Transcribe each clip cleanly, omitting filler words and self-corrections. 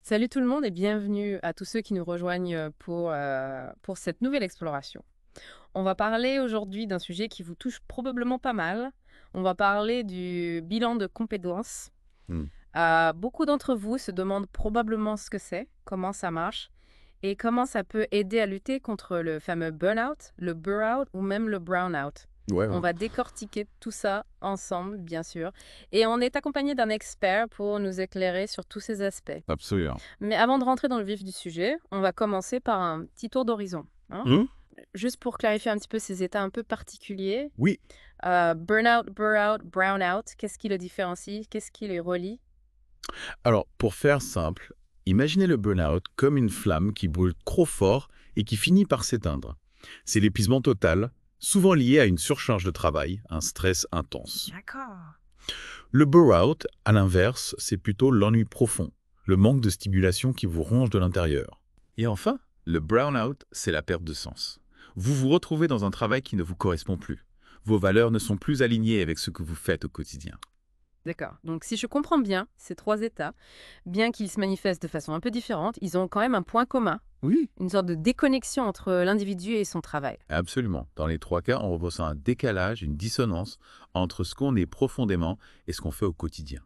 Salut tout le monde et bienvenue à tous ceux qui nous rejoignent pour cette nouvelle exploration. On va parler aujourd'hui d'un sujet qui vous touche probablement pas mal. On va parler du bilan de compétences. Mmh. Beaucoup d'entre vous se demandent probablement ce que c'est, comment ça marche et comment ça peut aider à lutter contre le fameux burn-out, le burn-out ou même le brown-out. Ouais, On ouais, va décortiquer tout ça ensemble, bien sûr. Et on est accompagné d'un expert pour nous éclairer sur tous ces aspects. absolument. Mais avant de rentrer dans le vif du sujet, on va commencer par un petit tour d'horizon, hein. Mmh. Juste pour clarifier un petit peu ces états un peu particuliers. Oui. Burnout, burnout, brownout, qu'est-ce qui le différencie? Qu'est-ce qui les relie? Alors, pour faire simple, imaginez le burn-out comme une flamme qui brûle trop fort et qui finit par s'éteindre. C'est l'épuisement total, souvent lié à une surcharge de travail, un stress intense. D'accord. Le burn-out, à l'inverse, c'est plutôt l'ennui profond, le manque de stimulation qui vous ronge de l'intérieur. Et enfin, le brown-out, c'est la perte de sens. Vous vous retrouvez dans un travail qui ne vous correspond plus. Vos valeurs ne sont plus alignées avec ce que vous faites au quotidien. D'accord. Donc si je comprends bien, ces trois états, bien qu'ils se manifestent de façon un peu différente, ils ont quand même un point commun, Oui. une sorte de déconnexion entre l'individu et son travail. Absolument. Dans les trois cas, on ressent un décalage, une dissonance entre ce qu'on est profondément et ce qu'on fait au quotidien.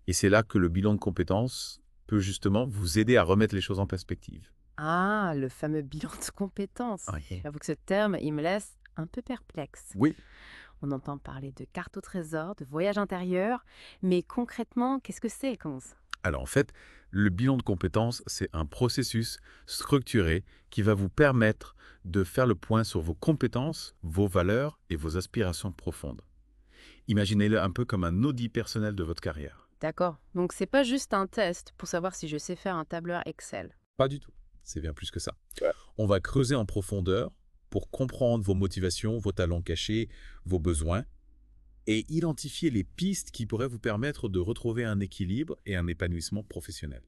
Et c'est là que le bilan de compétences peut justement vous aider à remettre les choses en perspective. Ah, le fameux bilan de compétences. Oui. J'avoue que ce terme, il me laisse un peu perplexe. Oui. On entend parler de carte au trésor, de voyage intérieur, mais concrètement, qu'est-ce que c'est, Conz? Alors en fait, le bilan de compétences, c'est un processus structuré qui va vous permettre de faire le point sur vos compétences, vos valeurs et vos aspirations profondes. Imaginez-le un peu comme un audit personnel de votre carrière. D'accord. Donc c'est pas juste un test pour savoir si je sais faire un tableur Excel. Pas du tout. C'est bien plus que ça. Ouais. On va creuser en profondeur pour comprendre vos motivations, vos talents cachés, vos besoins, et identifier les pistes qui pourraient vous permettre de retrouver un équilibre et un épanouissement professionnel.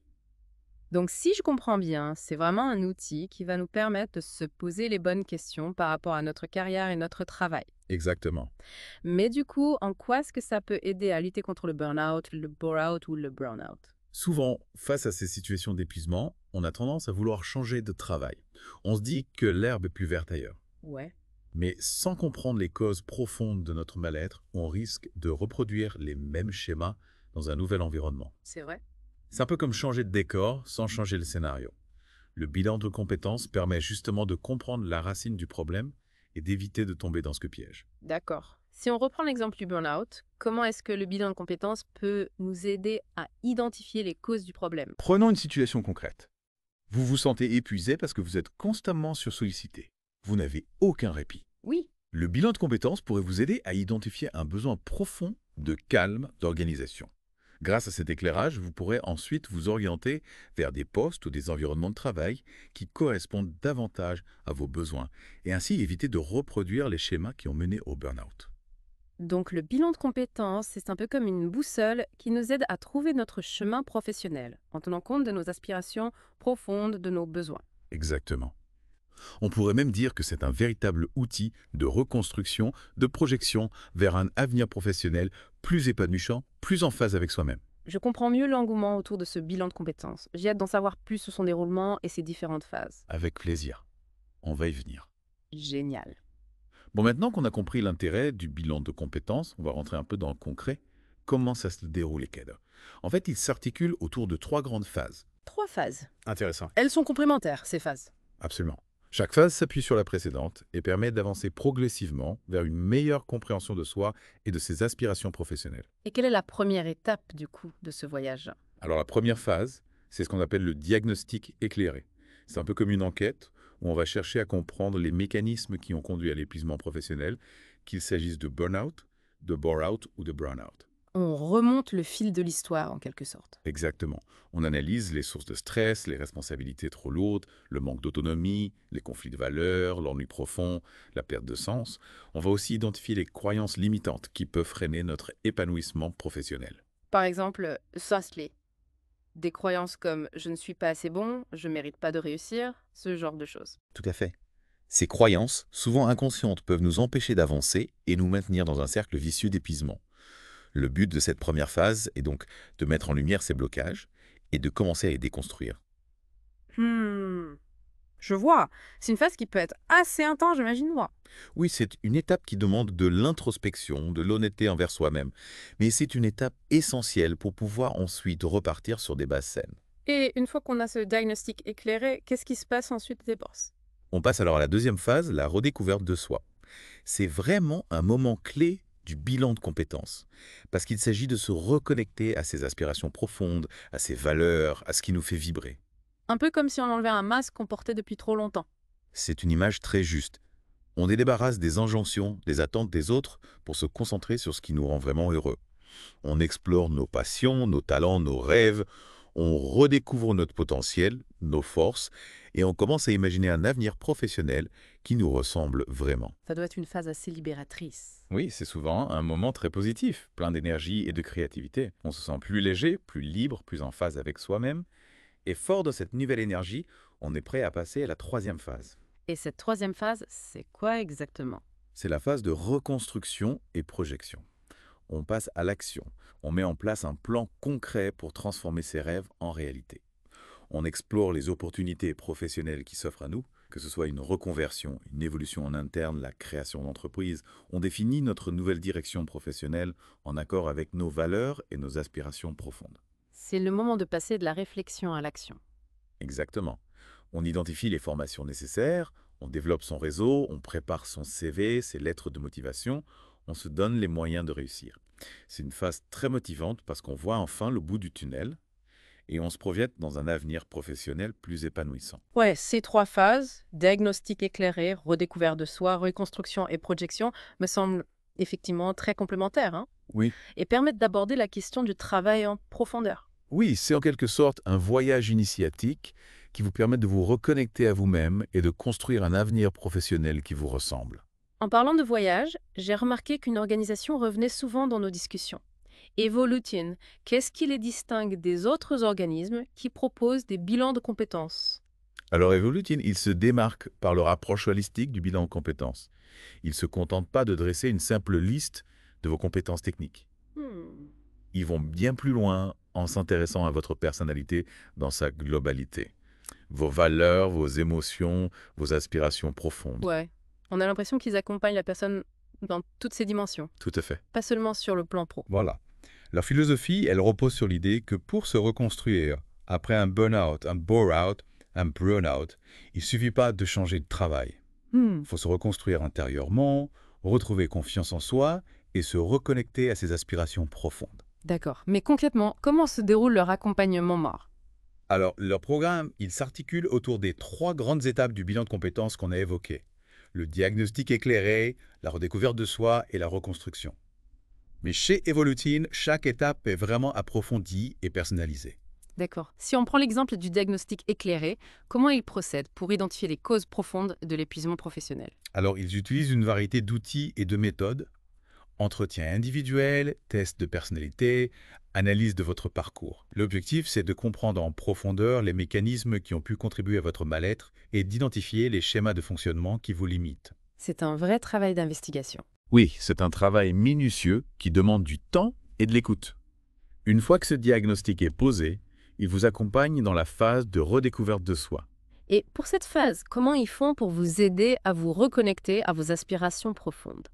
Donc si je comprends bien, c'est vraiment un outil qui va nous permettre de se poser les bonnes questions par rapport à notre carrière et notre travail. Exactement. Mais du coup, en quoi est-ce que ça peut aider à lutter contre le burn-out, le bore-out ou le brown-out? Souvent, face à ces situations d'épuisement, on a tendance à vouloir changer de travail. On se dit que l'herbe est plus verte ailleurs. Ouais, Mais sans comprendre les causes profondes de notre mal-être, on risque de reproduire les mêmes schémas dans un nouvel environnement. c'est vrai. C'est un peu comme changer de décor sans changer le scénario. Le bilan de compétences permet justement de comprendre la racine du problème et d'éviter de tomber dans ce piège. D'accord. Si on reprend l'exemple du burn-out, comment est-ce que le bilan de compétences peut nous aider à identifier les causes du problème? Prenons une situation concrète. Vous vous sentez épuisé parce que vous êtes constamment sursollicité. Vous n'avez aucun répit. Oui. Le bilan de compétences pourrait vous aider à identifier un besoin profond de calme, d'organisation. Grâce à cet éclairage, vous pourrez ensuite vous orienter vers des postes ou des environnements de travail qui correspondent davantage à vos besoins et ainsi éviter de reproduire les schémas qui ont mené au burn-out. Donc le bilan de compétences, c'est un peu comme une boussole qui nous aide à trouver notre chemin professionnel, en tenant compte de nos aspirations profondes, de nos besoins. Exactement. On pourrait même dire que c'est un véritable outil de reconstruction, de projection vers un avenir professionnel plus épanouissant, plus en phase avec soi-même. Je comprends mieux l'engouement autour de ce bilan de compétences. J'ai hâte d'en savoir plus sur son déroulement et ses différentes phases. Avec plaisir. On va y venir. Génial. Bon, maintenant qu'on a compris l'intérêt du bilan de compétences, on va rentrer un peu dans le concret. Comment ça se déroule, les cadres? En fait, il s'articule autour de trois grandes phases. Trois phases. Intéressant. Elles sont complémentaires, ces phases. Absolument. Chaque phase s'appuie sur la précédente et permet d'avancer progressivement vers une meilleure compréhension de soi et de ses aspirations professionnelles. Et quelle est la première étape, du coup, de ce voyage? Alors la première phase, c'est ce qu'on appelle le diagnostic éclairé. C'est un peu comme une enquête où on va chercher à comprendre les mécanismes qui ont conduit à l'épuisement professionnel, qu'il s'agisse de burn-out, de bore-out ou de brown-out. On remonte le fil de l'histoire, en quelque sorte. Exactement. On analyse les sources de stress, les responsabilités trop lourdes, le manque d'autonomie, les conflits de valeurs, l'ennui profond, la perte de sens. On va aussi identifier les croyances limitantes qui peuvent freiner notre épanouissement professionnel. Par exemple, Sastley. Des croyances comme «je ne suis pas assez bon», «je mérite pas de réussir», ce genre de choses. Tout à fait. Ces croyances, souvent inconscientes, peuvent nous empêcher d'avancer et nous maintenir dans un cercle vicieux d'épuisement. Le but de cette première phase est donc de mettre en lumière ces blocages et de commencer à les déconstruire. Hmm, je vois. C'est une phase qui peut être assez intense, j'imagine moi. Oui, c'est une étape qui demande de l'introspection, de l'honnêteté envers soi-même, mais c'est une étape essentielle pour pouvoir ensuite repartir sur des bases saines. Et une fois qu'on a ce diagnostic éclairé, qu'est-ce qui se passe ensuite des bourses? On passe alors à la deuxième phase, la redécouverte de soi. C'est vraiment un moment clé du bilan de compétences, parce qu'il s'agit de se reconnecter à ses aspirations profondes, à ses valeurs, à ce qui nous fait vibrer. Un peu comme si on enlevait un masque qu'on portait depuis trop longtemps. C'est une image très juste. On se débarrasse des injonctions, des attentes des autres pour se concentrer sur ce qui nous rend vraiment heureux. On explore nos passions, nos talents, nos rêves, on redécouvre notre potentiel, nos forces, et on commence à imaginer un avenir professionnel qui nous ressemble vraiment. Ça doit être une phase assez libératrice. Oui, c'est souvent un moment très positif, plein d'énergie et de créativité. On se sent plus léger, plus libre, plus en phase avec soi-même. Et fort de cette nouvelle énergie, on est prêt à passer à la troisième phase. Et cette troisième phase, c'est quoi exactement? C'est la phase de reconstruction et projection. On passe à l'action. On met en place un plan concret pour transformer ses rêves en réalité. On explore les opportunités professionnelles qui s'offrent à nous, que ce soit une reconversion, une évolution en interne, la création d'entreprise. On définit notre nouvelle direction professionnelle en accord avec nos valeurs et nos aspirations profondes. C'est le moment de passer de la réflexion à l'action. Exactement. On identifie les formations nécessaires, on développe son réseau, on prépare son CV, ses lettres de motivation, on se donne les moyens de réussir. C'est une phase très motivante parce qu'on voit enfin le bout du tunnel et on se projette dans un avenir professionnel plus épanouissant. Ouais, ces trois phases, diagnostic éclairé, redécouverte de soi, reconstruction et projection, me semblent effectivement très complémentaires, hein, Oui. et permettent d'aborder la question du travail en profondeur. Oui, c'est en quelque sorte un voyage initiatique qui vous permet de vous reconnecter à vous-même et de construire un avenir professionnel qui vous ressemble. En parlant de voyage, j'ai remarqué qu'une organisation revenait souvent dans nos discussions. Evolutin, qu'est-ce qui les distingue des autres organismes qui proposent des bilans de compétences? Alors Evolutin, il se démarque par leur approche holistique du bilan de compétences. Il ne se contente pas de dresser une simple liste de vos compétences techniques. Hmm. Ils vont bien plus loin en s'intéressant à votre personnalité dans sa globalité. Vos valeurs, vos émotions, vos aspirations profondes. Ouais, on a l'impression qu'ils accompagnent la personne dans toutes ses dimensions, Tout à fait. pas seulement sur le plan pro. Voilà. Leur philosophie, elle repose sur l'idée que pour se reconstruire après un burn-out, un bore-out, un burn-out, il ne suffit pas de changer de travail. Hmm. Il faut se reconstruire intérieurement, retrouver confiance en soi et se reconnecter à ses aspirations profondes. D'accord. Mais concrètement, comment se déroule leur accompagnement mort? Alors, leur programme, il s'articule autour des 3 grandes étapes du bilan de compétences qu'on a évoquées. Le diagnostic éclairé, la redécouverte de soi et la reconstruction. Mais chez Evolutine, chaque étape est vraiment approfondie et personnalisée. D'accord. Si on prend l'exemple du diagnostic éclairé, comment ils procèdent pour identifier les causes profondes de l'épuisement professionnel? Alors, ils utilisent une variété d'outils et de méthodes. Entretien individuel, test de personnalité, analyse de votre parcours. L'objectif, c'est de comprendre en profondeur les mécanismes qui ont pu contribuer à votre mal-être et d'identifier les schémas de fonctionnement qui vous limitent. C'est un vrai travail d'investigation. Oui, c'est un travail minutieux qui demande du temps et de l'écoute. Une fois que ce diagnostic est posé, il vous accompagne dans la phase de redécouverte de soi. Et pour cette phase, comment ils font pour vous aider à vous reconnecter à vos aspirations profondes?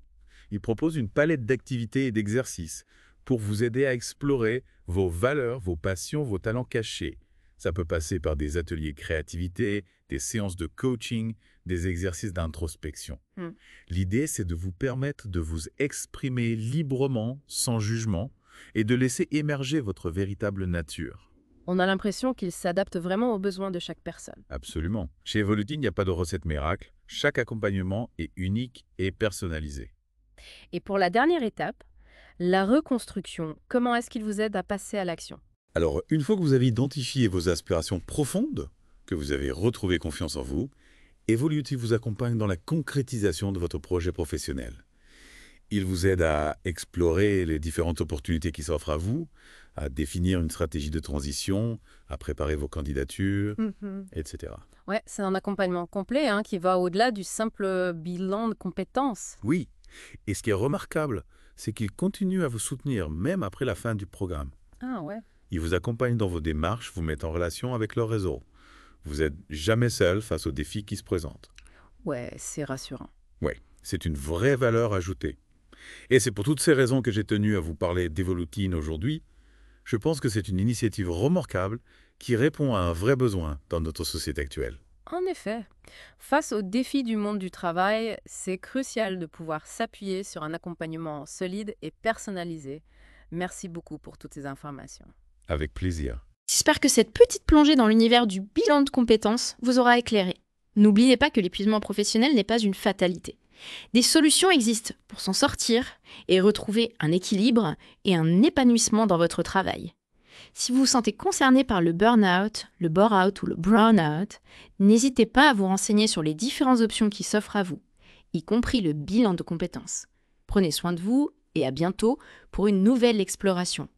Il propose une palette d'activités et d'exercices pour vous aider à explorer vos valeurs, vos passions, vos talents cachés. Ça peut passer par des ateliers créativité, des séances de coaching, des exercices d'introspection. Hmm. L'idée, c'est de vous permettre de vous exprimer librement, sans jugement, et de laisser émerger votre véritable nature. On a l'impression qu'ils s'adaptent vraiment aux besoins de chaque personne. Absolument. Chez Evolutine, il n'y a pas de recette miracle. Chaque accompagnement est unique et personnalisé. Et pour la dernière étape, la reconstruction, comment est-ce qu'il vous aide à passer à l'action? Alors, une fois que vous avez identifié vos aspirations profondes, que vous avez retrouvé confiance en vous, Evolutive vous accompagne dans la concrétisation de votre projet professionnel. Il vous aide à explorer les différentes opportunités qui s'offrent à vous, à définir une stratégie de transition, à préparer vos candidatures, etc. Ouais, c'est un accompagnement complet hein, qui va au-delà du simple bilan de compétences. Oui, et ce qui est remarquable, c'est qu'il continue à vous soutenir même après la fin du programme. Ah ouais. Ils vous accompagnent dans vos démarches, vous mettent en relation avec leur réseau. Vous n'êtes jamais seul face aux défis qui se présentent. Ouais, c'est rassurant. Oui, c'est une vraie valeur ajoutée. Et c'est pour toutes ces raisons que j'ai tenu à vous parler d'Evolutine aujourd'hui. Je pense que c'est une initiative remarquable qui répond à un vrai besoin dans notre société actuelle. En effet, face aux défis du monde du travail, c'est crucial de pouvoir s'appuyer sur un accompagnement solide et personnalisé. Merci beaucoup pour toutes ces informations. Avec plaisir. J'espère que cette petite plongée dans l'univers du bilan de compétences vous aura éclairé. N'oubliez pas que l'épuisement professionnel n'est pas une fatalité. Des solutions existent pour s'en sortir et retrouver un équilibre et un épanouissement dans votre travail. Si vous vous sentez concerné par le burn-out, le bore-out ou le brown-out, n'hésitez pas à vous renseigner sur les différentes options qui s'offrent à vous, y compris le bilan de compétences. Prenez soin de vous et à bientôt pour une nouvelle exploration.